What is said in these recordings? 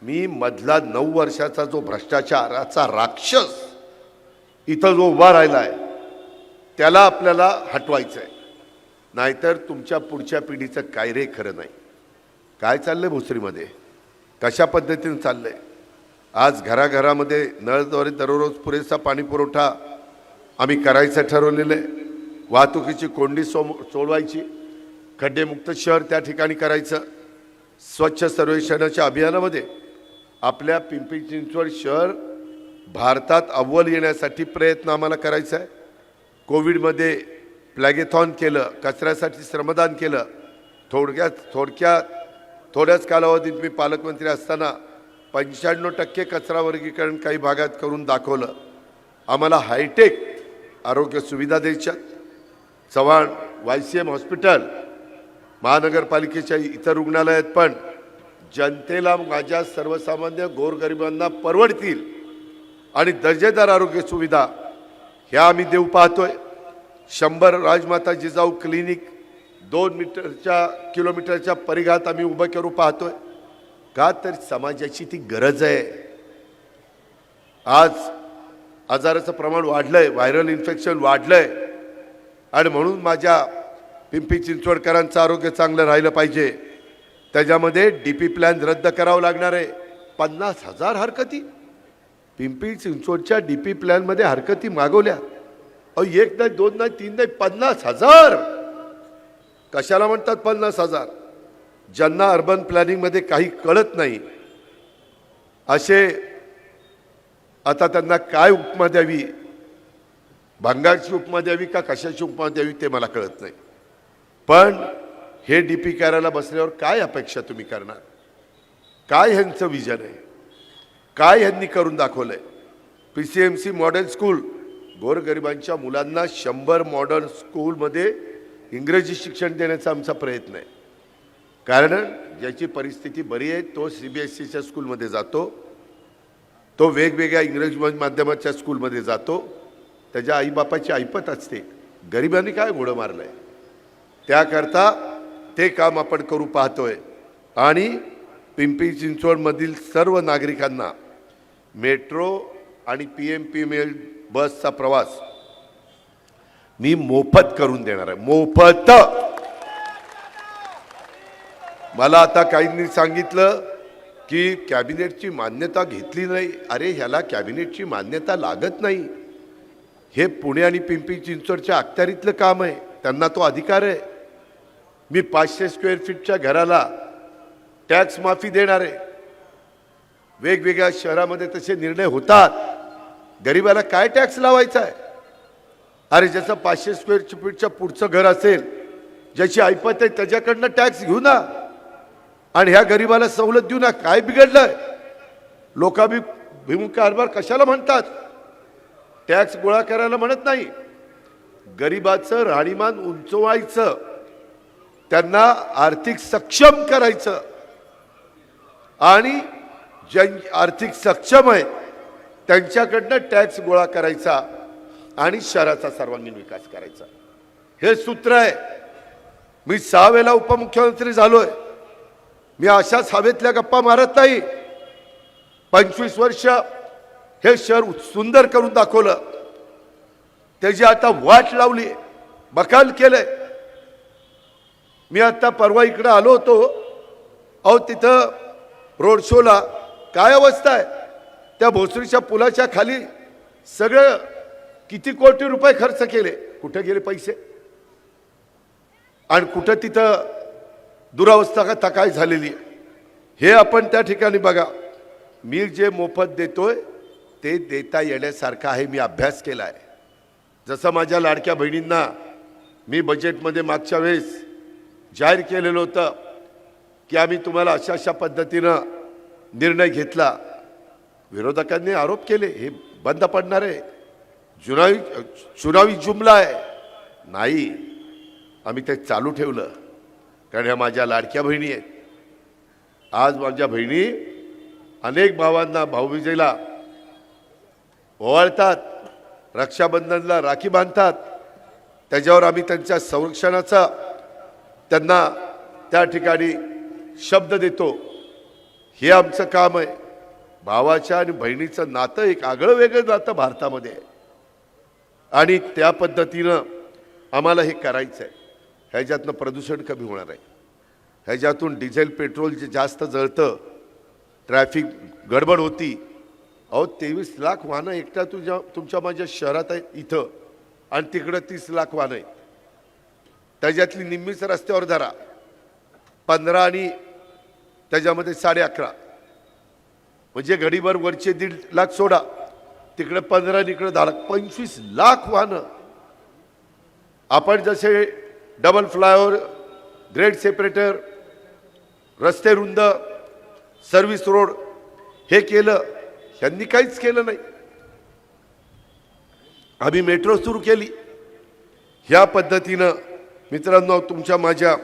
मी मधला 9 वर्षाचा जो भ्रष्टाचाराचा राक्षस इथं जो उभा राहिला आहे त्याला आपल्याला हटवायचं आहे, नाहीतर तुमच्या पुढच्या पिढीचं काय रे खरं नाही. काय चाललंय भोसरीमध्ये, कशा पद्धतीने चाललंय. आज घराघरामध्ये नळद्वारे दररोज पुरेसा पाणी पुरवठा आम्ही करायचं ठरवलेलं आहे. वाहतुकीची कोंडी सोडवायची, खड्डेमुक्त शहर त्या ठिकाणी करायचं. स्वच्छ सर्वेक्षणाच्या अभियानामध्ये आपल्या पिंपरी चिंचवड शहर भारतात अव्वल येण्यासाठी प्रयत्न आम्हाला करायचा आहे. कोविडमध्ये प्लॅगेथॉन केलं, कचऱ्यासाठी श्रमदान केलं. थोड्याच कालावधीत मी पालकमंत्री असताना 95% कचरा वर्गीकरण काही भागात करून दाखवलं. आम्हाला हायटेक आरोग्य सुविधा द्यायच्या. चव्हाण YCM हॉस्पिटल, महानगरपालिकेच्या इतर रुग्णालयात पण जनतेला माझ्या सर्वसामान्य गोरगरिबांना परवडतील आणि दर्जेदार आरोग्य सुविधा ह्या आम्ही देऊ पाहतोय. 100 राजमाता जिजाऊ क्लिनिक 2 किलोमीटरच्या परिघात आम्ही उभं करू पाहतोय. का तर समाजाची ती गरज आहे. आज आजाराचं प्रमाण वाढलंय, व्हायरल इन्फेक्शन वाढलंय आणि म्हणून माझ्या पिंपरी चिंचवडकरांचं आरोग्य चांगलं राहिलं पाहिजे. त्याच्यामध्ये DP प्लॅन रद्द करावं लागणार आहे. 50,000 हरकती पिंपरी चिंचवडच्या DP प्लॅनमध्ये हरकती मागवल्या. अहो 1 नाही 2 नाही 3 नाही 50,000. कशाला म्हणतात 50,000? ज्यांना अर्बन प्लॅनिंगमध्ये काही कळत नाही असे आता त्यांना काय उपमा द्यावी, भांगाची उपमा द्यावी का कशाची उपमा द्यावी ते मला कळत नाही. पण हे DP करायला बसल्यावर काय अपेक्षा तुम्ही करणार? काय ह्यांचं विजन आहे? काय ह्यांनी करून दाखवलंय? PCMC मॉडेल स्कूल, गोरगरिबांच्या मुलांना 100 मॉडर्न स्कूलमध्ये इंग्रजी शिक्षण देण्याचा आमचा प्रयत्न आहे. कारण ज्याची परिस्थिती बरी आहे तो CBSEच्या स्कूलमध्ये जातो, तो वेगवेगळ्या इंग्रजी माध्यमाच्या स्कूलमध्ये जातो. त्याच्या आईबापाची ऐपत असते. गरिबांनी काय घोडं मारलंय त्याकरता ते काम आपण करू पाहतोय. आणि पिंपरी चिंचवडमधील सर्व नागरिकांना मेट्रो आणि PMPML बसचा प्रवास मी मोफत करून देणार आहे. मोफत. मला आता काहींनी सांगितलं की कॅबिनेटची मान्यता घेतली नाही. अरे ह्याला कॅबिनेटची मान्यता लागत नाही. हे पुणे आणि पिंपरी चिंचवडच्या अखत्यारीतलं काम आहे, त्यांना तो अधिकार आहे. मी 500 स्क्वेअर फीटच्या घराला टॅक्स माफी देणार आहे. वेगवेगळ्या शहरामध्ये तसे निर्णय होतात. गरिबाला काय टॅक्स लावायचा आहे? अरे ज्याचं 500 स्क्वेअर फीटच्या पुढचं घर असेल, ज्याची ऐपत आहे त्याच्याकडनं टॅक्स घेऊ ना आणि ह्या गरिबाला सवलत देऊ ना. काय बिघडलंय? लोकाभिमुख कारभार कशाला म्हणतात? टॅक्स गोळा करायला म्हणत नाही. गरिबाचं राहणीमान उंचवायचं, त्यांना आर्थिक सक्षम करायचं आणि ज्या आर्थिक सक्षम आहे त्यांच्याकडनं टॅक्स गोळा करायचा आणि शहराचा सर्वांगीण विकास करायचा. हे सूत्र आहे. मी 6 वेळेला उपमुख्यमंत्री झालोय. मी अशाच हवेतल्या गप्पा मारत नाही. 25 वर्ष हे शहर सुंदर करून दाखवलं. त्याची आता वाट लावली, बकाल केलंय. मी आता परवा इकडे आलो होतो. अहो तिथं रोड शोला काय अवस्था आहे. त्या भोसरीच्या पुलाच्या खाली सगळं किती कोटी रुपये खर्च केले, कुठे गेले पैसे? आणि कुठं तिथं दुरावस्था का तकाय झालेली आहे. हे आपण त्या ठिकाणी बघा. मी जे मोफत देतोय ते देता येण्यासारखं आहे. मी अभ्यास केला आहे. जसं माझ्या लाडक्या बहिणींना मी बजेटमध्ये मागच्या वेळेस जाहीर केलेलं होतं की आम्ही तुम्हाला अशा अशा पद्धतीनं निर्णय घेतला. विरोधकांनी आरोप केले हे बंद पडणार आहे, चुनावी जुमला आहे. नाही, आम्ही ते चालू ठेवलं कारण ह्या माझ्या लाडक्या बहिणी आहेत. आज माझ्या बहिणी अनेक भावांना भाऊबीजेला ओवाळतात, रक्षाबंधनला राखी बांधतात. त्याच्यावर आम्ही त्यांच्या संरक्षणाचा त्यांना त्या ठिकाणी शब्द देतो. हे आमचं काम आहे. भावाच्या आणि बहिणीचं नातं एक आगळं वेगळं नातं भारतामध्ये आहे आणि त्या पद्धतीनं आम्हाला हे करायचं आहे. ह्याच्यातनं प्रदूषण कमी होणार आहे. ह्याच्यातून डिझेल पेट्रोल जे जास्त जळतं, ट्रॅफिक गडबड होती. अहो 23 लाख वाहनं एकट्या तुमच्या माझ्या शहरात आहेत इथं आणि तिकडं 30 लाख वाहनं आहेत. त्याच्यातली निम्मीच रस्त्यावर धरा, 15 आणि त्याच्यामध्ये 11.5 म्हणजे घडीभर वरचे 1.5 लाख सोडा, तिकडे 15 आणि इकडे 10 लाख, 25 लाख वाहनं. आपण जसे डबल फ्लायओव्हर, ग्रेड सेपरेटर, रस्ते रुंद, सर्व्हिस रोड हे केलं, यांनी काहीच केलं नाही. आम्ही मेट्रो सुरू केली. ह्या पद्धतीनं मित्रांनो तुमच्या माझ्या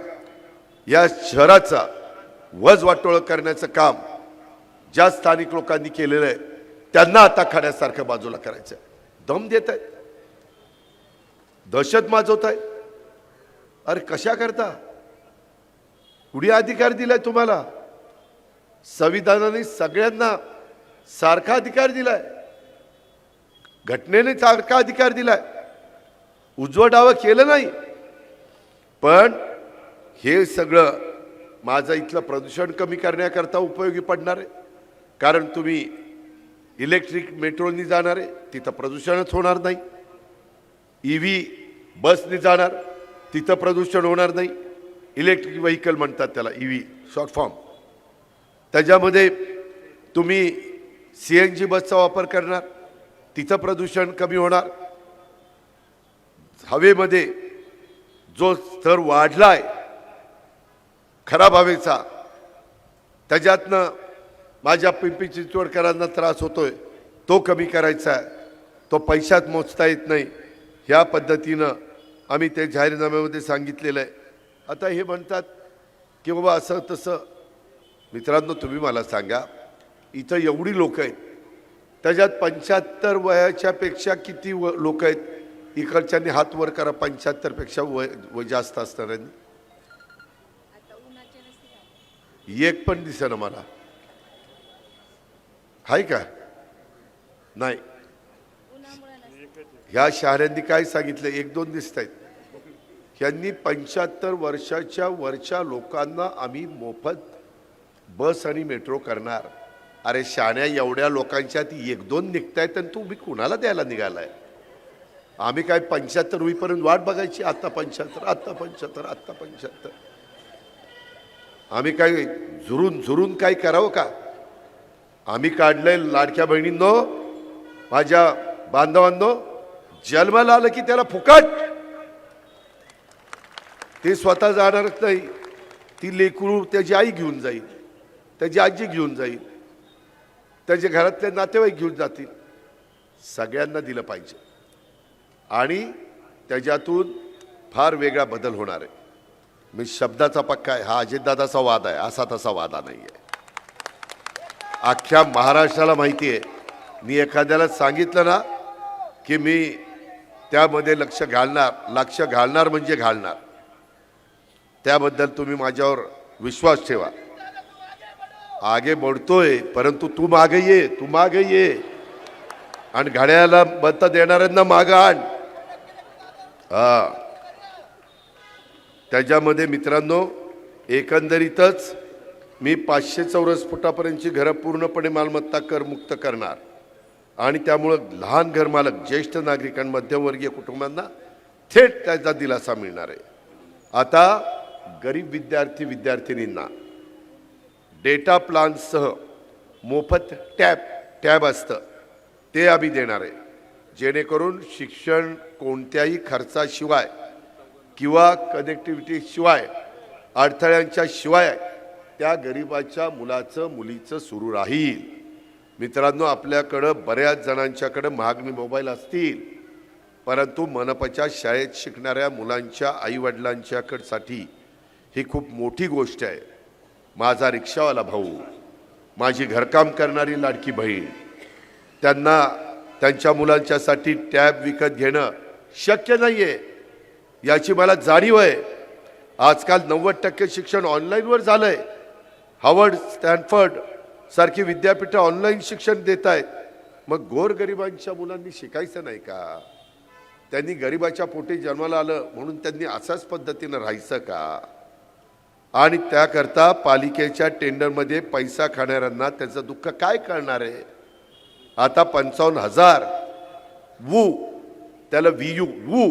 या शहराचा वजवाटोळ करण्याचं काम ज्या स्थानिक लोकांनी केलेलं आहे त्यांना आता खड्यासारखं बाजूला करायचं. दम देत आहेत, दहशत माजवत आहे. अरे कशा करता? कुणी अधिकार दिलाय तुम्हाला? संविधानाने सगळ्यांना सारखा अधिकार दिलाय, घटनेने सारखा अधिकार दिलाय. उजवं डावं केलं नाही. पण हे सगळं माझं इथलं प्रदूषण कमी करण्याकरता उपयोगी पडणार आहे. कारण तुम्ही इलेक्ट्रिक मेट्रोनी जाणार आहे, तिथं प्रदूषणच होणार नाही. EV बसने जाणार, तिथं प्रदूषण होणार नाही. इलेक्ट्रिक व्हेकल म्हणतात त्याला, EV शॉर्ट फॉर्म. त्याच्यामध्ये तुम्ही CNG बसचा वापर करणार, तिथं प्रदूषण कमी होणार. हवेमध्ये जो स्तर वाढलाय खराब हवेचा, त्याच्यातनं माझ्या पिंपरी चिंचवडकरांना त्रास होतोय, तो कमी करायचा आहे. तो पैशात मोजता येत नाही. ह्या पद्धतीनं आम्ही ते जाहीरनाम्यामध्ये सांगितलेलं आहे. आता हे म्हणतात की बाबा असं तसं. मित्रांनो तुम्ही मला सांगा, इथं एवढी लोक आहेत, त्याच्यात 75 वयाच्या पेक्षा किती लोक आहेत? इकडच्यांनी हात वर करा. 75 पेक्षा वय जास्त असणाऱ्यांनी एक पण दिसेना मला. आहे का? नाही. ह्या शहरांनी काय सांगितलं? 1-2 दिसत आहेत. यांनी 75 वर्षाच्या वरच्या लोकांना आम्ही मोफत बस आणि मेट्रो करणार. अरे शाण्या, एवढ्या लोकांच्यात 1-2 निघतायत आणि तुम्ही कुणाला द्यायला निघालाय? आम्ही काय 75 होईपर्यंत वाट बघायची? आता 75, आता 75, आता 75. आम्ही काय झुरून काय करावं का? आम्ही काढलंय लाडक्या बहिणींनो, माझ्या बांधवांनो, जन्माला आलं की त्याला फुकट. ते स्वतः जाणारच नाही, ती लेकरू त्याची आई घेऊन जाईल, त्याची आजी घेऊन जाईल, त्याच्या घरातले नातेवाईक घेऊन जातील. सगळ्यांना दिलं पाहिजे आणि त्याच्यातून फार वेगळा बदल होणार आहे. मी शब्दाचा पक्का आहे. हा अजितदादाचा वाद आहे, असा तसा वादा नाही आहे. अख्ख्या महाराष्ट्राला माहिती आहे. मी एखाद्याला सांगितलं ना की मी त्यामध्ये लक्ष घालणार म्हणजे घालणार. त्याबद्दल तुम्ही माझ्यावर विश्वास ठेवा. आगे बढ़तोय, परंतु तू मागे ये आणि घड्याला मत देणाऱ्यांना मागं आण. त्याच्यामध्ये मित्रांनो एकंदरीतच मी 500 चौरस फुटापर्यंतची घरं पूर्णपणे मालमत्ता करमुक्त करणार आणि त्यामुळं लहान घरमालक, ज्येष्ठ नागरिक आणि मध्यमवर्गीय कुटुंबांना थेट त्याचा दिलासा मिळणार आहे. आता गरीब विद्यार्थींना डेटा प्लानसह मोफत टॅब असतं ते आम्ही देणार आहे, जेणेकरून शिक्षण कोणत्याही खर्चाशिवाय किंवा कनेक्टिव्हिटी शिवाय, अडथळ्यांच्या शिवाय त्या गरिबाच्या मुलीचं सुरू राहील. मित्रांनो, आपल्याकडं बऱ्याच जणांच्याकडं महागणी मोबाईल असतील, परंतु मनपाच्या शाळेत शिकणाऱ्या मुलांच्या आईवडिलांच्याकडसाठी ही खूप मोठी गोष्ट आहे. माझा रिक्षावाला भाऊ, माझी घरकाम करणारी लाडकी बहीण, त्यांना त्यांच्या मुलांच्यासाठी टॅब विकत घेणं शक्य नाही आहे, याची मला जाणीव आहे. आजकाल 90% शिक्षण ऑनलाईनवर झालं आहे. हार्वर्ड, स्टॅनफर्ड सारखी विद्यापीठं ऑनलाईन शिक्षण देत आहेत, मग गोरगरिबांच्या मुलांनी शिकायचं नाही का? त्यांनी गरिबाच्या पोटी जन्माला आलं म्हणून त्यांनी अशाच पद्धतीनं राहायचं का? आणि त्याकरता पालिकेच्या टेंडरमध्ये पैसा खाणाऱ्यांना त्याचं दुःख काय कळणार आहे? आता 55,000 वू, त्याला VU वू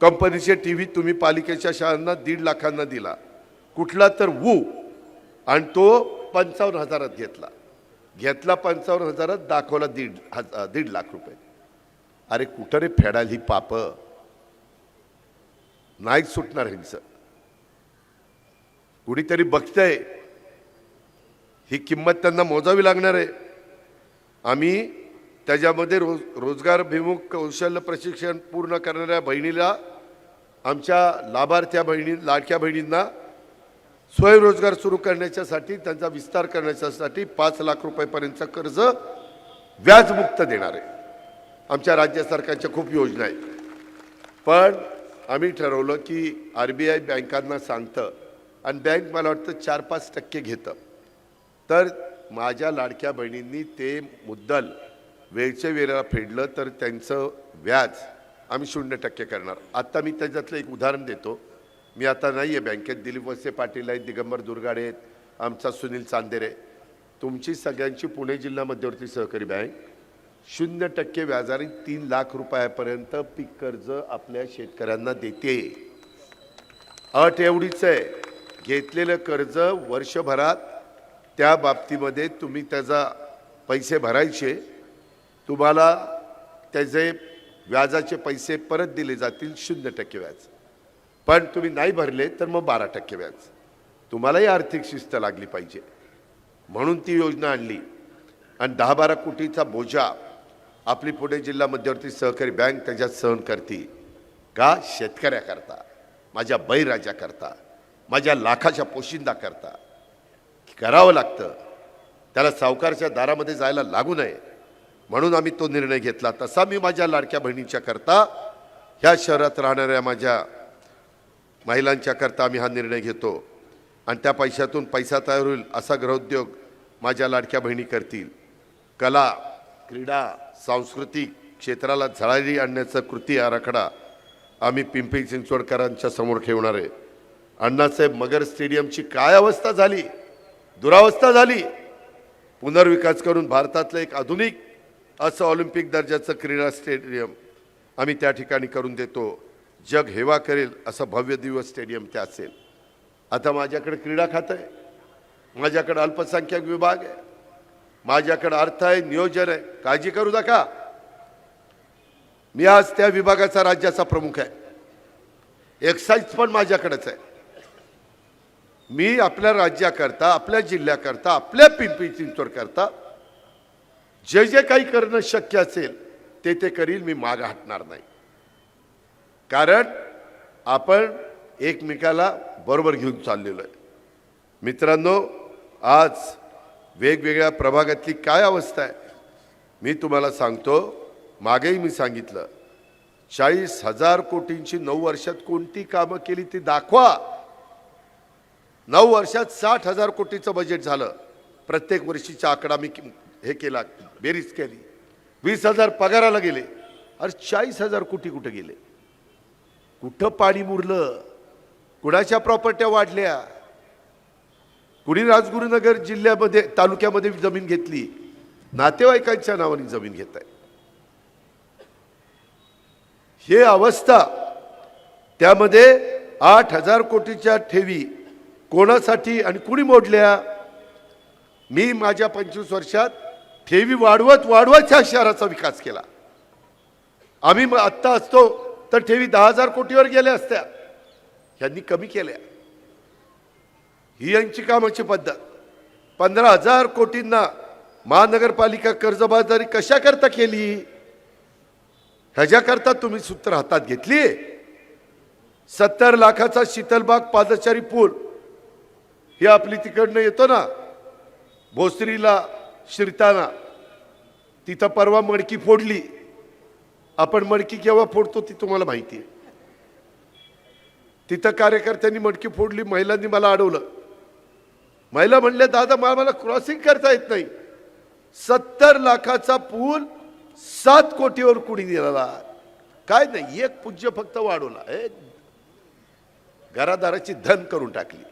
कंपनीचे टीव्ही तुम्ही पालिकेच्या शाळांना 1.5 लाखांना दिला, कुठला तर वू, आणि तो 55,000 घेतला 55,000, दाखवला 1.5 लाख रुपये. अरे कुठं रे फेडाल ही पाप? नाही सुटणार ह्यांचं. कुणीतरी बघतंय, ही किंमत त्यांना मोजावी लागणार आहे. आम्ही त्याच्यामध्ये रोजगारभिमुख कौशल्य प्रशिक्षण पूर्ण करणाऱ्या बहिणीला, आमच्या लाभार्थ्या बहिणी, लाडक्या बहिणींना स्वयंरोजगार सुरू करण्याच्यासाठी, त्यांचा विस्तार करण्याच्यासाठी 5 लाख रुपयेपर्यंतचं कर्ज व्याजमुक्त देणार आहे. आमच्या राज्य सरकारच्या खूप योजना आहेत. पण आम्ही ठरवलं की RBI बँकांना सांगतं आणि बँक मला वाटतं 4-5% घेतं, तर माझ्या लाडक्या बहिणींनी ते मुद्दल वेळच्या वेळेला फेडलं तर त्यांचं व्याज आम्ही 0% करणार. आत्ता मी त्याच्यातलं एक उदाहरण देतो. मी आता नाही आहे बँकेत, दिलीप वळसे पाटील आहेत, दिगंबर दुर्गाडे आहेत, आमचा सुनील चांदेरे. तुमची सगळ्यांची पुणे जिल्हा मध्यवर्ती सहकारी बँक 0% व्याजाने 3 लाख रुपयापर्यंत पीक कर्ज आपल्या शेतकऱ्यांना देते. अट एवढीच आहे, घेतलेलं कर्ज वर्षभरात त्या बाबतीमध्ये तुम्ही त्याचा पैसे भरायचे, तुम्हाला त्याचे व्याजाचे पैसे परत दिले जातील 0% व्याज. पण तुम्ही नाही भरले तर मग 12% व्याज. तुम्हालाही आर्थिक शिस्त लागली पाहिजे म्हणून ती योजना आणली. आणि 10-12 कोटीचा बोजा आपली पुणे जिल्हा मध्यवर्ती सहकारी बँक त्याच्यात सहन करते का? शेतकऱ्याकरता, माझ्या बळीराजाकरता, माझ्या लाखाच्या पोशिंदाकरता करावं लागतं. त्याला सावकारच्या दारामध्ये जायला लागू नये म्हणून आम्ही तो निर्णय घेतला. तसा मी माझ्या लाडक्या बहिणीच्या करता, ह्या शहरात राहणाऱ्या माझ्या महिलांच्या करता आम्ही हा निर्णय घेतो. आणि त्या पैशातून पैसा तयार होईल असा गृहोद्योग माझ्या लाडक्या बहिणी करतील. कला, क्रीडा, सांस्कृतिक क्षेत्राला झळाळी आणण्याचा कृती आराखडा आम्ही पिंपरी चिंचवडकरांच्या समोर ठेवणार आहे. अण्णासाहेब मगर स्टेडियमची काय अवस्था झाली, दुरावस्था झाली. पुनर्विकास करून भारतातलं एक आधुनिक असं ऑलिम्पिक दर्जाचं क्रीडा स्टेडियम आम्ही त्या ठिकाणी करून देतो. जग हेवा करेल असं भव्य दिव्य स्टेडियम ते असेल. आता माझ्याकडे क्रीडा खातं आहे, माझ्याकडे अल्पसंख्याक विभाग आहे, माझ्याकडे अर्थ आहे, नियोजन आहे. काळजी करू नका, मी आज त्या विभागाचा राज्याचा प्रमुख आहे. एक्साईज पण माझ्याकडेच आहे. मी आपल्या राज्याकरता, आपल्या जिल्ह्याकरता, आपल्या पिंपरी चिंचवडकरता जे जे काही करणं शक्य असेल ते करील. मी मागे हटणार नाही. कारण आपण एकमेकाला बरोबर घेऊन चाललेलो आहे. मित्रांनो, आज वेगवेगळ्या प्रभागातली काय अवस्था आहे मी तुम्हाला सांगतो. मागेही मी सांगितलं, 40,000 कोटींची 9 वर्षात कोणती कामं केली ती दाखवा. 9 वर्षात 60,000 कोटीचं बजेट झालं. प्रत्येक वर्षीचा आकडा मी हे केला, बेरीज केली. 20,000 पगाराला गेले. अरे 40,000 कोटी कुठे गेले? कुठं पाणी मुरलं? कुणाच्या प्रॉपर्ट्या वाढल्या? कुणी राजगुरुनगर जिल्ह्यामध्ये, तालुक्यामध्ये जमीन घेतली? नातेवाईकांच्या नावाने जमीन घेत आहे. हे अवस्था. त्यामध्ये 8,000 कोटीच्या ठेवी कोणासाठी आणि कुणी मोडल्या? मी माझ्या 25 वर्षात ठेवी वाढवत ह्या शहराचा विकास केला. आम्ही आत्ता असतो तर ठेवी 10,000 कोटीवर गेल्या असत्या. यांनी कमी केल्या. ही यांची कामाची पद्धत. 15,000 कोटींना महानगरपालिका कर्जबाजारी कशा करता केली? ह्याच्याकरता तुम्ही सूत्र हातात घेतली. 70 लाखाचा शीतलबाग पादचारी पूल, ही आपली तिकडनं येतो ना भोसरीला शिरताना, तिथं परवा मडकी फोडली. आपण मडकी केव्हा फोडतो ती तुम्हाला माहिती आहे. तिथं कार्यकर्त्यांनी मडकी फोडली, महिलांनी मला अडवलं. महिला म्हणल्या दादा मला क्रॉसिंग करता येत नाही. 70 लाखाचा पूल 7 कोटीवर कुणी दिला. काय नाही, एक पूज्य फक्त वाढवला, घरादाराची धन करून टाकली.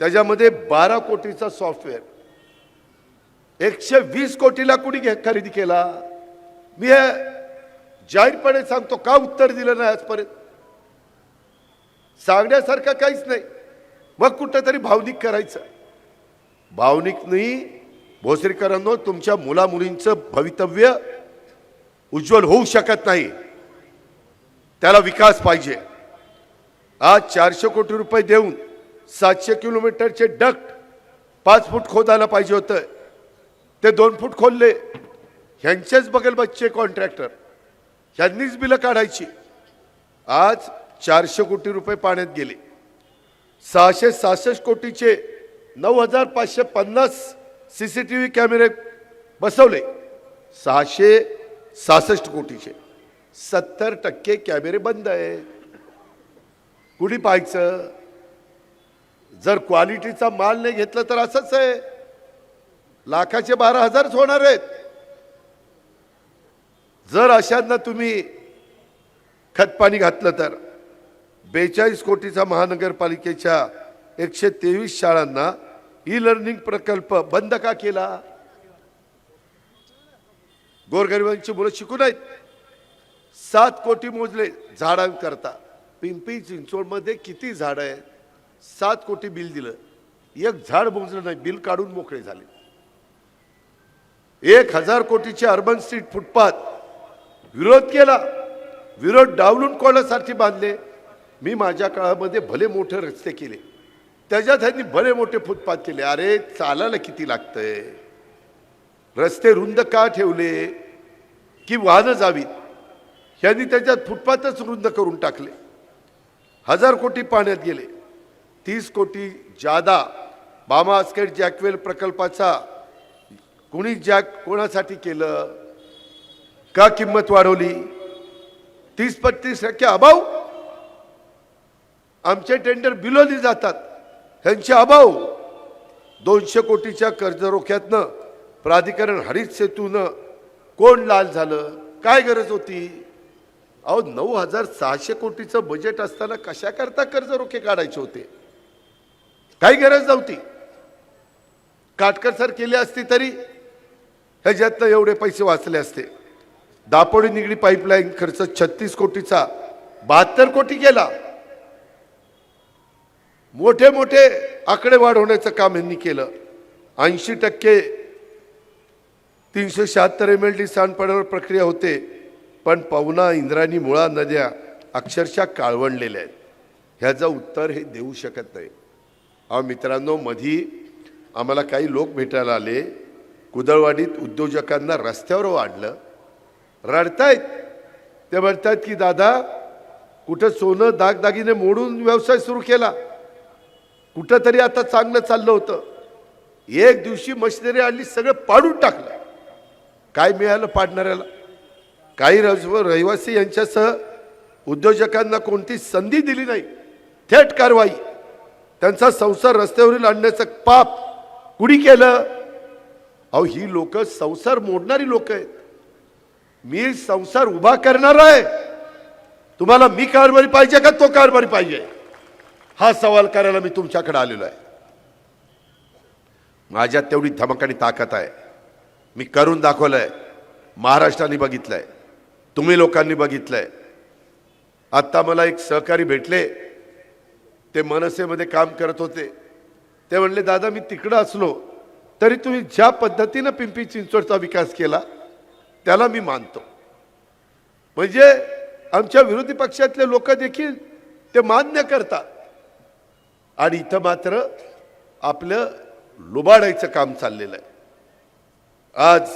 त्याच्यामध्ये 12 कोटीचा सॉफ्टवेअर 120 कोटीला कुणी खरेदी केला. मी हे जाहीरपणे सांगतो, का उत्तर दिलं नाही आजपर्यंत? सांगण्यासारखं काहीच नाही. मग कुठंतरी भावनिक करायचं. भावनिक नाही भोसरीकरांनो, तुमच्या मुलामुलींचं भवितव्य उज्ज्वल होऊ शकत नाही. त्याला विकास पाहिजे. आज 400 कोटी रुपये देऊन 700 किलोमीटरचे डक्ट 5 फूट खोदायला पाहिजे होतं, ते 2 फूट खोदले. ह्यांचेच बगल बच्चे कॉन्ट्रॅक्टर, ह्यांनीच बिलं काढायची. आज 400 कोटी रुपये पाण्यात गेले. 666 कोटीचे 9550 CCTV कॅमेरे बसवले. 666 कोटीचे 70% कॅमेरे बंद आहे. कुणी पाहायचं? जर क्वालिटीचा माल नाही घेतला तर असंच आहे. लाखाचे 12,000 होणार आहेत. जर अशांना तुम्ही खतपाणी घातलं तर 42 कोटीचा महानगरपालिकेच्या 123 शाळांना ई लर्निंग प्रकल्प बंद का केला? गोरगरिबांची मुलं शिकू नाहीत. 7 कोटी मोजले झाडांकरता. पिंपरी चिंचवडमध्ये किती झाड आहेत? 7 कोटी बिल दिलं, एक झाड मोजलं नाही, बिल काढून मोकळे झाले. 1000 कोटीचे अर्बन स्ट्रीट फुटपाथ विरोध केला. विरोध डावलून कोणासाठी बांधले? मी माझ्या काळामध्ये भले मोठे रस्ते केले, त्याच्यात त्यांनी भले मोठे फुटपाथ केले. अरे चालायला किती लागतंय? रस्ते रुंद का ठेवले? की वाहनं जावीत. ह्यांनी त्याच्यात फुटपाथच रुंद करून टाकले. 1000 कोटी पाण्यात गेले. 30 कोटी जादा बामा आस्केट जॅकवेल प्रकल्पाचा कोणी कोणासाठी केलं? का किंमत वाढवली? 30-35% अभाव. आमचे टेंडर बिलोली जातात, ह्यांचे अभाव. 200 कोटीच्या कर्जरोख्यातनं प्राधिकरण हरित सेतूनं कोण लाल झालं? काय गरज होती? अहो 9600 कोटीचं बजेट असताना कशा करता कर्जरोखे काढायचे होते? काही गरज नव्हती. काटकसर केली असती तरी ह्याच्यातनं एवढे पैसे वाचले असते. दापोडी निगडी पाईपलाईन खर्च 36 कोटीचा 72 कोटी केला. मोठे मोठे आकडे वाढवण्याचं काम यांनी केलं. 80% 376 MLD सांडपाण्यावर प्रक्रिया होते, पण पवना, इंद्रायणी, मुळा नद्या अक्षरशः काळवंडलेल्या आहेत. ह्याचं उत्तर हे देऊ शकत नाही. अहो मित्रांनो, मधी आम्हाला काही लोक भेटायला आले. कुदळवाडीत उद्योजकांना रस्त्यावर वाढलं, रडतायत. ते म्हणतात की दादा कुठं सोनं दागदागिने मोडून व्यवसाय सुरू केला, कुठं तरी आता चांगलं चाललं होतं, एक दिवशी मशिनरी आणली, सगळं पाडून टाकलं. काय मिळालं पाडणाऱ्याला? काही रहिवासी यांच्यासह उद्योजकांना कोणती संधी दिली नाही. थेट कारवाई. त्यांचा संसार रस्त्यावरील आणण्याचं पाप कुणी केलं? अहो ही लोक संसार मोडणारी लोक आहेत. मी संसार उभा करणार आहे. तुम्हाला मी कारभारी पाहिजे का तो कारभारी पाहिजे? हा सवाल करायला मी तुमच्याकडे आलेलो आहे. माझ्यात तेवढी धमक आणि ताकद आहे. मी करून दाखवलंय. महाराष्ट्राने बघितलंय, तुम्ही लोकांनी बघितलंय. आता मला एक सहकारी भेटले, ते मनसेमध्ये काम करत होते. ते म्हणले दादा मी तिकडं असलो तरी तुम्ही ज्या पद्धतीनं पिंपरी चिंचवडचा विकास केला त्याला मी मानतो. म्हणजे आमच्या विरोधी पक्षातले लोक देखील ते मान्य करतात. आणि इथं मात्र आपलं लुबाडायचं काम चाललेलं आहे. आज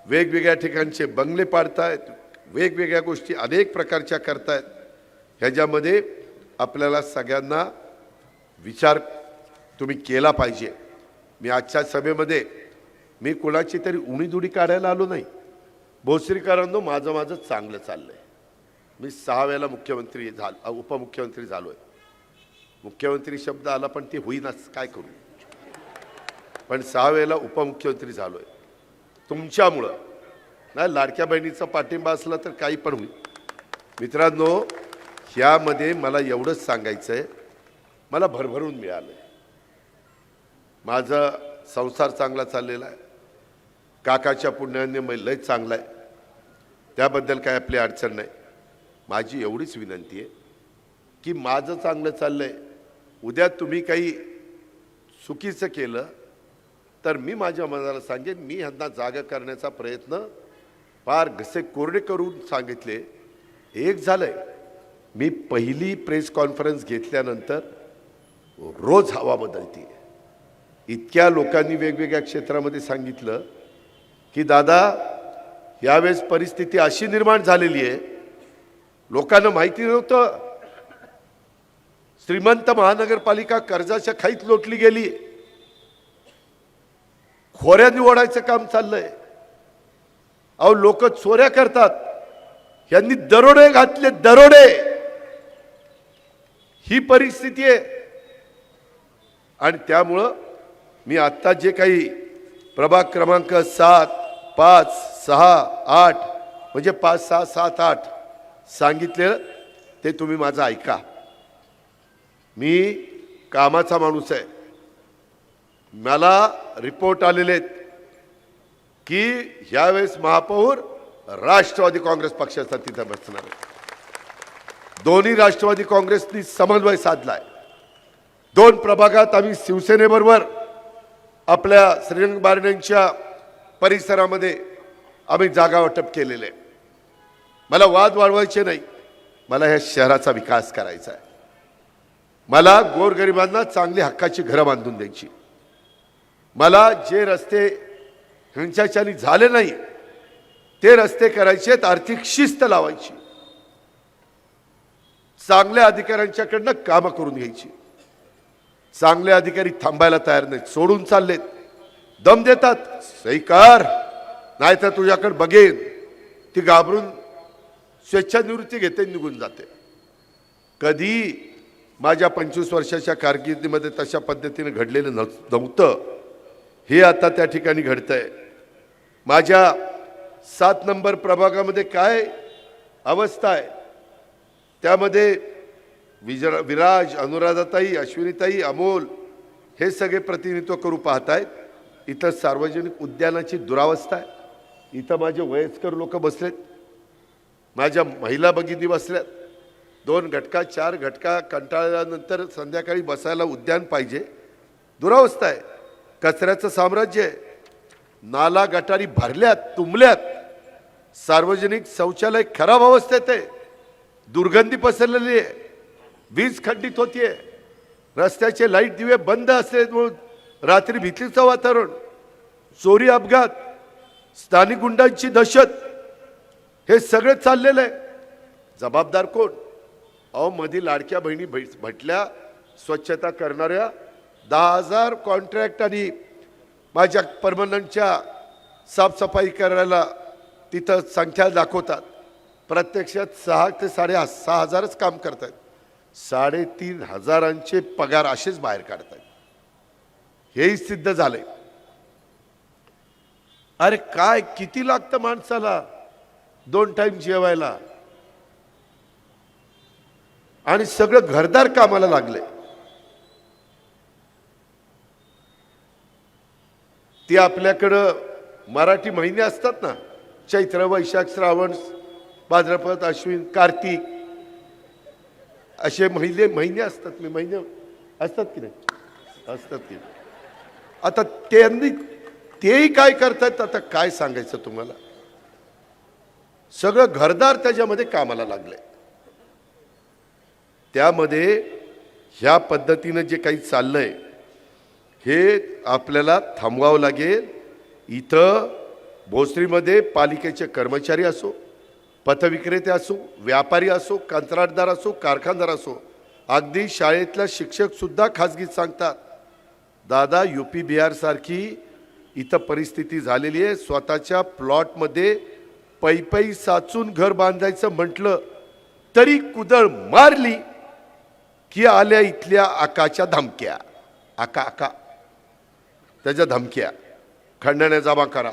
वेगवेगळ्या ठिकाणचे बंगले पाडतायत, वेगवेगळ्या गोष्टी अनेक प्रकारच्या करतायत. ह्याच्यामध्ये आपल्याला सगळ्यांना विचार तुम्ही केला पाहिजे. मी आजच्या सभेमध्ये मी कोणाची तरी उणीधुडी काढायला आलो नाही. भोसरीकरांनो, माझं चांगलं चाललंय. मी 6 वेळेला मुख्यमंत्री उपमुख्यमंत्री झालोय. मुख्यमंत्री शब्द आला पण ते होईनाच, काय करू? पण 6 वेळेला उपमुख्यमंत्री झालोय तुमच्यामुळं. नाही लाडक्या बहिणीचा पाठिंबा असला तर काही पण होईल. मित्रांनो, ह्यामध्ये मला एवढंच सांगायचं आहे, मला भरभरून मिळालं. माझा संसार चांगला चाललेला आहे, काकाच्या पुण्याने लय चांगला आहे, त्याबद्दल काय आपली अडचण नाही. माझी एवढीच विनंती आहे की माझं चांगलं चाललंय, उद्या तुम्ही काही चुकीचं केलं तर मी माझ्या मनाला सांगेन. मी ह्यांना जागा करण्याचा प्रयत्न फार घसे कोरडे करून सांगितले. एक झालंय, मी पहिली प्रेस कॉन्फरन्स घेतल्यानंतर रोज हवा बदलते. इतक्या लोकांनी वेगवेगळ्या क्षेत्रामध्ये सांगितलं की दादा यावेळेस परिस्थिती अशी निर्माण झालेली आहे, लोकांना माहिती नव्हतं. श्रीमंत महानगरपालिका कर्जाच्या खाईत लोटली गेली, खोऱ्यांनी ओढायचं काम चाललंय. अहो लोक चोऱ्या करतात, यांनी दरोडे घातले, दरोडे. ही परिस्थिती आहे. आणि त्यामुळं मी आता जे काही प्रभाग क्रमांक 7, 5, 6, 8 म्हणजे 5, 6, 7, 8 सांगितलेलं ते तुम्ही माझं ऐका. मी कामाचा माणूस आहे. मला रिपोर्ट आलेले आहेत की ह्यावेळेस महापौर राष्ट्रवादी काँग्रेस पक्षाचा तिथे बसणार आहे. दोन्ही राष्ट्रवादी काँग्रेसनी समन्वय साधलाय. 2 प्रभागात आम्ही शिवसेनेबरोबर आपल्या श्रीरंग बारणेंच्या परिसरामध्ये आम्ही जागा वाटप केलेले. मला वाद वाढवायचे नाही, मला ह्या शहराचा विकास करायचा आहे. मला गोरगरिबांना चांगली हक्काची घरं बांधून द्यायची. मला जे रस्ते ह्यांच्याच्यानी झाले नाही ते रस्ते करायचे, आर्थिक शिस्त लावायची, चांगल्या अधिकाऱ्यांच्याकडनं कामं करून घ्यायची. चांगले अधिकारी थांबायला तयार नाहीत, सोडून चाललेत, दम देतात, सही कर नाही तर तुझ्याकडे बघेन. ती घाबरून स्वेच्छानिवृत्ती घेते, निघून जाते. कधी माझ्या 25 वर्षाच्या कारकिर्दीमध्ये तशा पद्धतीने घडलेलं नव्हतं. हे आता त्या ठिकाणी घडतंय. माझ्या 7 नंबर प्रभागामध्ये काय अवस्था आहे, त्यामध्ये विराज, अनुराधाताई, अश्विनीताई, अमोल हे सगळे प्रतिनिधित्व करू पाहतायत. इथं सार्वजनिक उद्यानाची दुरावस्था आहे. इथं माझे वयस्कर लोक बसलेत, माझ्या महिला भगिनी बसल्यात. 2 घटका 4 घटका कंटाळल्यानंतर संध्याकाळी बसायला उद्यान पाहिजे, दुरावस्था आहे. कचऱ्याचं साम्राज्य आहे. नाला गटारी भरल्यात, तुंबल्यात. सार्वजनिक शौचालय खराब अवस्थेत आहे, दुर्गंधी पसरलेली आहे, वीज खंडित होतीये, रस्त्याचे लाईट दिवे बंद असल्यामुळे रात्री भीतीचं वातावरण, चोरी, अपघात, स्थानिक गुंडांची दहशत, हे सगळे चाललेलं आहे. जबाबदार कोण? अहो मध्ये लाडक्या बहिणी भेटल्या, स्वच्छता करणाऱ्या 10,000 कॉन्ट्रॅक्ट आणि माझ्या परमनंटच्या साफसफाई करायला तिथं संख्या दाखवतात. प्रत्यक्षात 6 ते 6,500च काम करतात. 3,500चे पगार असेच बाहेर काढतात. हेही सिद्ध झालंय. अरे काय किती लागतं माणसाला 2 टाइम जेवायला, आणि सगळं घरदार कामाला लागले. ते आपल्याकडं मराठी महिने असतात ना, चैत्र, वैशाख, श्रावण, भाद्रपद, अश्विन, कार्तिक असे महिने असतात. मी महिने असतात की नाही, असतात की. आता तेही काय करतात, आता काय सांगायचं तुम्हाला. सगळं घरदार त्याच्यामध्ये कामाला लागले. त्यामध्ये ह्या पद्धतीनं जे काही चाललंय हे आपल्याला थांबवावं लागेल. इथं भोसरीमध्ये पालिकेचे कर्मचारी असो, पथविक्रेते असो, व्यापारी असो, कंत्राटदार असो, कारखानदार असो, अगदी शाळेतल्या शिक्षक सुद्धा खाजगीत सांगतात, दादा UP बिहार सारखी इथं परिस्थिती झालेली आहे. स्वतःच्या प्लॉटमध्ये पै साचून घर बांधायचं म्हटलं तरी कुदळ मारली की आल्या इथल्या आकाच्या धमक्या. आका त्याच्या धमक्या, खंडण्या जमा करा,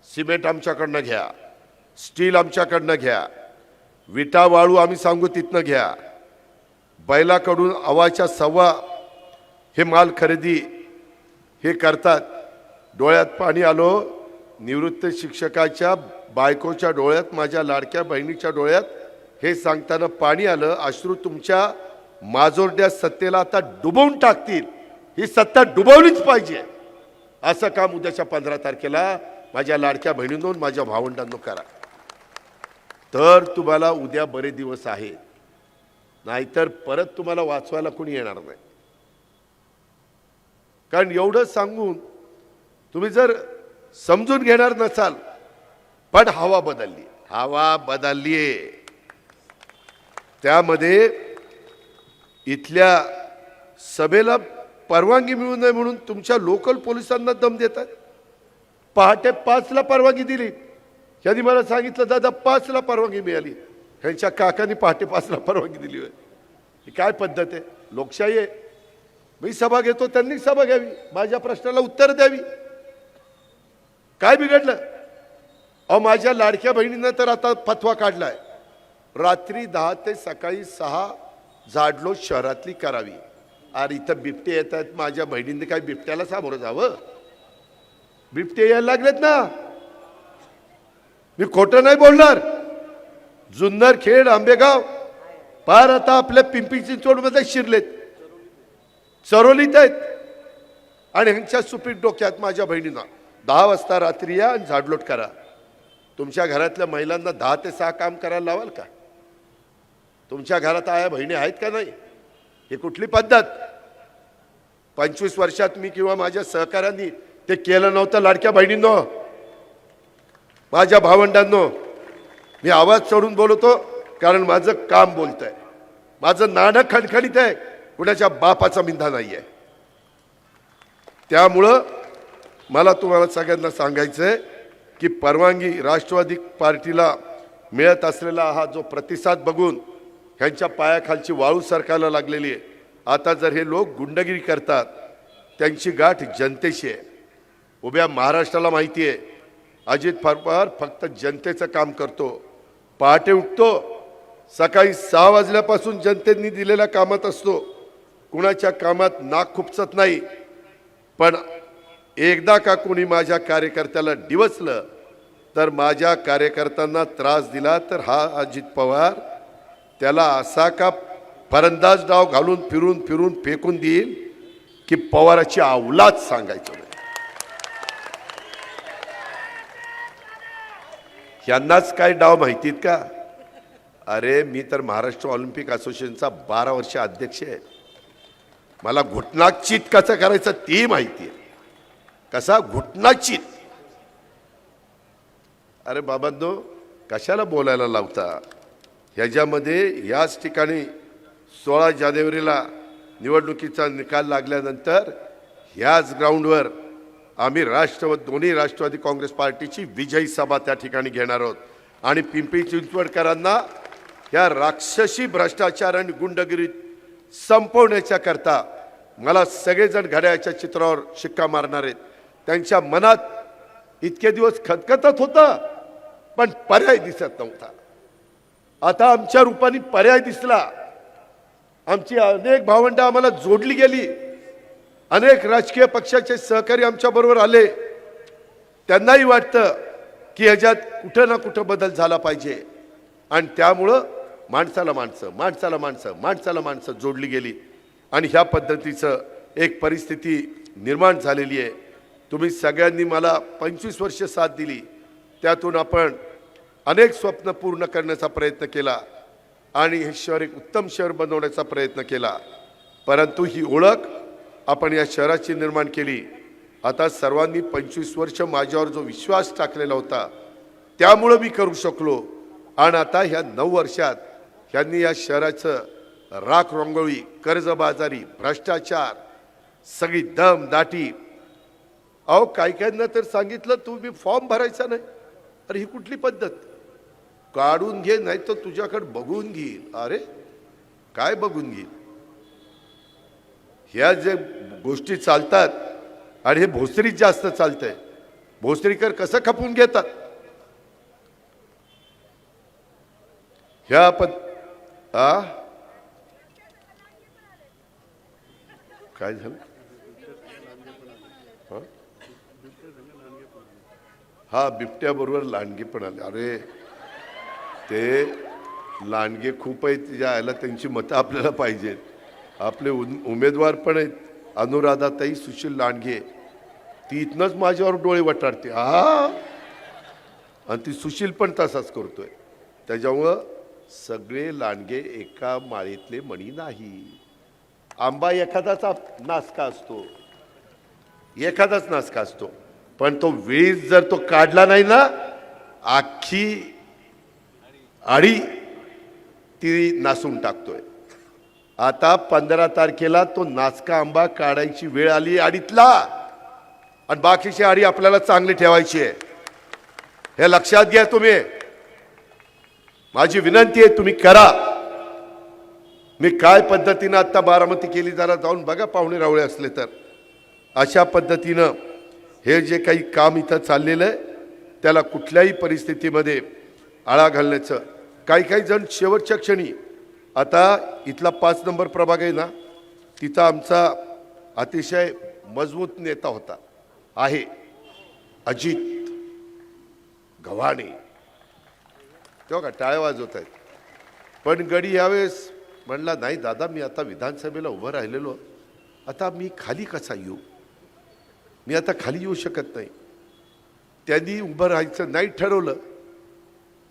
सिमेंट आमच्याकडनं घ्या, स्टील आमच्याकडनं घ्या, विटा वाळू आम्ही सांगू तिथनं घ्या, बैलाकडून अवाच्या सव्वा हे माल खरेदी हे करतात. डोळ्यात पाणी आलो. निवृत्त शिक्षकाच्या बायकोच्या डोळ्यात, माझ्या लाडक्या बहिणीच्या डोळ्यात हे सांगताना पाणी आलं. अश्रू तुमच्या माजोरड्या सत्तेला आता डुबवून टाकतील. ही सत्ता डुबवलीच पाहिजे. असं काम उद्याच्या 15 तारखेला माझ्या लाडक्या बहिणींनो, माझ्या भावंडांनो करा. तर तुम्हाला उद्या बरे दिवस आहेत. नाहीतर परत तुम्हाला वाचवायला कोणी येणार नाही. कारण एवढं सांगून तुम्ही जर समजून घेणार नसाल, पण हवा बदलली. त्यामध्ये इथल्या सभेला परवानगी मिळू नये म्हणून तुमच्या लोकल पोलिसांना दम देतात. पहाटे 5ला परवानगी दिली. त्यांनी मला सांगितलं, दादा 5ला परवानगी मिळाली. ह्यांच्या काकांनी पहाटे 5ला परवानगी दिली होय. ही काय पद्धत आहे? लोकशाही आहे. मी सभा घेतो, त्यांनी सभा घ्यावी, माझ्या प्रश्नाला उत्तर द्यावी. काय बिघडलं? अहो, माझ्या लाडक्या बहिणीनं तर आता फतवा काढलाय, रात्री 10 ते सकाळी 6 झाडलोट शहरातली करावी. अरे इथं बिबटे येत आहेत. माझ्या बहिणींनी काय बिबट्याला सामोरं जावं? बिबटे यायला लागलेत ना. मी खोटं नाही बोलणार. जुन्नर, खेड, आंबेगाव पार आता आपल्या पिंपरी चिंचवडमध्ये शिरलेत, चरोलीत आहेत. आणि ह्यांच्या सुपीट डोक्यात माझ्या बहिणींना 10 वाजता रात्री या आणि झाडलोट करा. तुमच्या घरातल्या महिलांना 10 ते 6 काम करायला लावाल का? तुमच्या घरात आया बहिणी आहेत का नाही? ही कुठली पद्धत? 25 वर्षात मी किंवा माझ्या सहकाऱ्यांनी ते केलं नव्हतं. लाडक्या बहिणींनो, माझ्या भावंडांनो, मी आवाज चढून बोलतो कारण माझं काम बोलतंय. माझं नाणं खणखणीत आहे. कुणाच्या बापाचा मिंधा नाही आहे. त्यामुळं मला तुम्हाला सगळ्यांना सांगायचंय की परवानगी राष्ट्रवादी पार्टीला मिळत असलेला हा जो प्रतिसाद बघून ह्यांच्या पायाखालची वाळू सरकायला लागलेली आहे. आता जर हे लोक गुंडगिरी करतात, त्यांची गाठ जनतेशी आहे. उभ्या महाराष्ट्राला माहिती आहे, अजित पवार फक्त जनतेचं काम करतो. पहाटे उठतो, सकाळी 6 वाजल्यापासून जनतेने दिलेल्या कामात असतो. कुणाच्या कामात नाक खुपसत नाही. पण एकदा का कोणी माझ्या कार्यकर्त्याला डिवचलं, तर माझ्या कार्यकर्त्यांना त्रास दिला, तर हा अजित पवार त्याला असा का फरंदाज डाव घालून फिरून फेकून देईल की पवाराची अवलाद सांगायचं नाही. यांनाच काय डाव माहितीत का? अरे मी तर महाराष्ट्र ऑलिम्पिक असोसिएशनचा 12 वर्ष अध्यक्ष आहे. मला घुटनाचित कसं करायचं ती माहिती आहे. कसा घुटनाचित? अरे बाबांनो, कशाला बोलायला लावता? ह्याच्यामध्ये याच ठिकाणी 16 जानेवारीला निवडणुकीचा निकाल लागल्यानंतर ह्याच ग्राउंडवर आम्ही दोन्ही राष्ट्रवादी काँग्रेस पार्टीची विजयी सभा त्या ठिकाणी घेणार आहोत. आणि पिंपरी चिंचवडकरांना या राक्षसी भ्रष्टाचार आणि गुंडगिरीत संपवण्याच्या करता मला सगळेजण घड्याळाच्या चित्रावर शिक्का मारणार आहेत. त्यांच्या मनात इतके दिवस खतखतत होतं, पण पर्याय दिसत नव्हता. आता आमच्या रूपाने पर्याय दिसला. आमची अनेक भावंडं आम्हाला जोडली गेली. अनेक राजकीय पक्षाचे सहकारी आमच्या बरोबर आले. त्यांनाही वाटतं की ह्याच्यात कुठं ना कुठं बदल झाला पाहिजे. आणि त्यामुळं माणसाला माणसं जोडली गेली. आणि ह्या पद्धतीचं एक परिस्थिती निर्माण झालेली आहे. तुम्ही सगळ्यांनी मला 25 वर्ष साथ दिली. त्यातून आपण अनेक स्वप्न पूर्ण करण्याचा प्रयत्न केला आणि हे शहर एक उत्तम शहर बनवण्याचा प्रयत्न केला. परंतु ही ओळख आपण या शहराची निर्माण केली. आता सर्वांनी 25 वर्ष माझ्यावर जो विश्वास टाकलेला होता, त्यामुळं मी करू शकलो. आणि आता ह्या 9 वर्षात ह्यांनी या शहराचं राख रंगोळी, कर्जबाजारी, भ्रष्टाचार, सगळी दमदाटी. अहो कायकांना तर सांगितलं तुम्ही फॉर्म भरायचा नाही. अरे ही कुठली पद्धत? काढून घे, नाही तर तुझ्याकडे बघून घेईल. अरे काय बघून घेईल? ह्या जे गोष्टी चालतात आणि हे भोसरीत जास्त चालतंय. भोसरीकर कसं खपून घेतात ह्या काय झालं? हा बिबट्या बरोबर लांडगे पण आले. अरे ते लांडगे खूप आहेत, यायला त्यांची मतं आपल्याला पाहिजेत. आपले उमेदवार पण आहेत, अनुराधाताई सुशील लांडगे, ती इथनंच माझ्यावर डोळे वटारते. आणि ती सुशील पण तसाच करतोय. त्याच्यामुळं सगळे लांडगे एका माळेतले मणी नाही. आंबा एखादाच नासका असतो, एखादाच नासका असतो, पण तो वेळीच जर तो काढला नाही ना, आखी आडी ती नासून टाकतोय. आता 15 तारखेला तो नासका आंबा काढायची वेळ आली आडीतला, आणि बाकीची आडी आपल्याला चांगली ठेवायची आहे. हे लक्षात घ्या तुम्ही. माझी विनंती आहे, तुम्ही करा. मी काय पद्धतीनं आता बारामती केली जरा जाऊन बघा, पाहुणे रावळे असले तर. अशा पद्धतीनं हे जे काही काम इथं चाललेलं आहे त्याला कुठल्याही परिस्थितीमध्ये आळा घालण्याचं. काही काही जण शेवटच्या क्षणी, आता इथला 5 नंबर प्रभाग आहे ना, तिथं आमचा अतिशय मजबूत नेता होता, आहे अजित गव्हाणे, तेव्हा का टाळ्या वाजवत आहेत. पण गडी यावेळेस म्हणला, नाही दादा, मी आता विधानसभेला उभं राहिलेलो, आता मी खाली कसा येऊ, मी आता खाली येऊ शकत नाही. त्यांनी उभं राहायचं नाही ठरवलं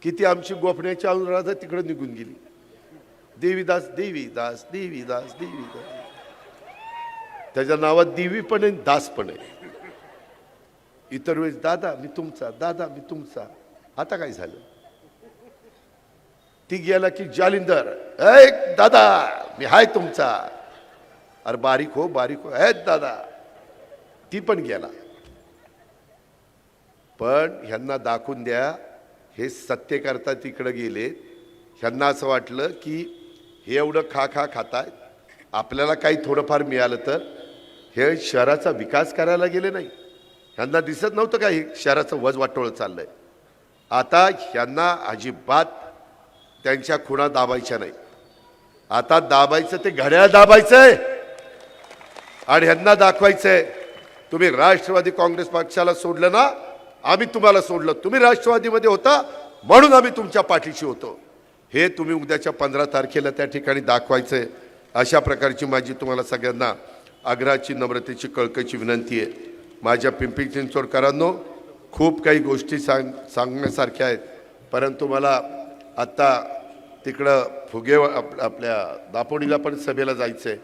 की ती आमची गोफण्याची अनुराधा तिकडं निघून गेली. देवीदास देवीदास देवीदास देवीदास, त्याच्या नावात देवी पण आहे, दास पण आहे. इतर वेळेस दादा मी तुमचा, दादा मी तुमचा. आता काय झालं, ती गेला की जालिंदर, ए दादा मी हाय तुमचा. अरे बारीक हो बारीक हो, ए दादा. ती पण गेला. पण ह्यांना दाखवून द्या, हे सत्य करता तिकडे गेले. ह्यांना असं वाटलं की हे एवढं खाताय, आपल्याला काही थोडंफार मिळालं तर. हे शहराचा विकास करायला गेले नाही. ह्यांना दिसत नव्हतं का हे शहराचं वज वाटोळं चाललंय. आता ह्यांना अजिबात त्यांच्या खुणा दाबायच्या नाही. आता दाबायचं ते घड्याळ दाबायचंय आणि ह्यांना दाखवायचंय, तुम्ही राष्ट्रवादी काँग्रेस पक्षाला सोडलं ना, आम्ही तुम्हाला सोडलं. तुम्ही राष्ट्रवादीमध्ये होता म्हणून आम्ही तुमच्या पाठीशी होतो. हे तुम्ही उद्याच्या 15 तारखेला त्या ठिकाणी दाखवायचंय. अशा प्रकारची माझी तुम्हाला सगळ्यांना आग्रहाची, नम्रतेची, कळकळीची विनंती आहे. माझ्या पिंपरी चिंचवडकरांनो, खूप काही गोष्टी सांगण्यासारख्या आहेत, परंतु मला आत्ता तिकडं फुगे आपल्या दापोडीला पण सभेला जायचं आहे,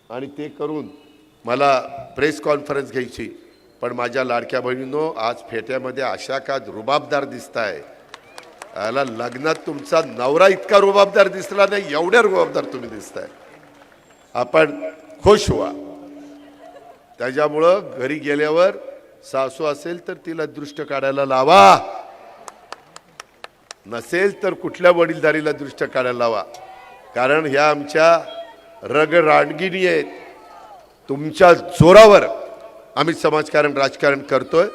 आणि ते करून मला प्रेस कॉन्फरन्स घ्यायची. पण माझ्या लाडक्या बहिणींनो, आज फेट्यामध्ये अशा का रुबाबदार दिसताय. याला लग्नात तुमचा नवरा इतका रुबाबदार दिसला नाही, एवढ्या रुबाबदार तुम्ही दिसताय. आपण खुश व्हा. त्याच्यामुळं घरी गेल्यावर सासू असेल तर तिला दृष्ट काढायला लावा, नसेल तर कुठल्या वडीलधारीला दृष्ट काढायला लावा. कारण ह्या आमच्या रग राणगिणी आहेत. तुमच्या जोरावर आम्ही समाजकारण, राजकारण करतोय,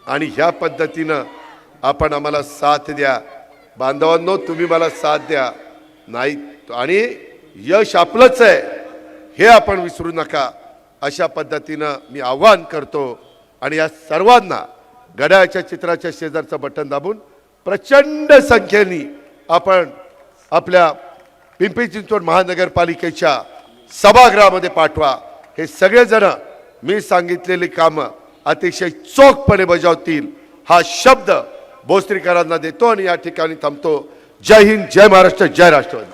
आणि ह्या पद्धतीनं आपण आम्हाला साथ द्या. बांधवांनो, तुम्ही मला साथ द्या. नाही, आणि यश आपलंच आहे हे आपण विसरू नका. अशा पद्धतीनं मी आव्हान करतो. आणि या सर्वांना घड्याळाच्या चित्राच्या शेजारचं बटन दाबून प्रचंड संख्येने आपण आपल्या पिंपरी चिंचवड महानगरपालिकेच्या सभागृहामध्ये पाठवा. हे सगळेजण मी सांगितलेली कामं अतिशय चोखपणे बजावतील हा शब्द भोसरीकरांना देतो आणि या ठिकाणी थांबतो. जय हिंद, जय महाराष्ट्र, जय राष्ट्रवादी.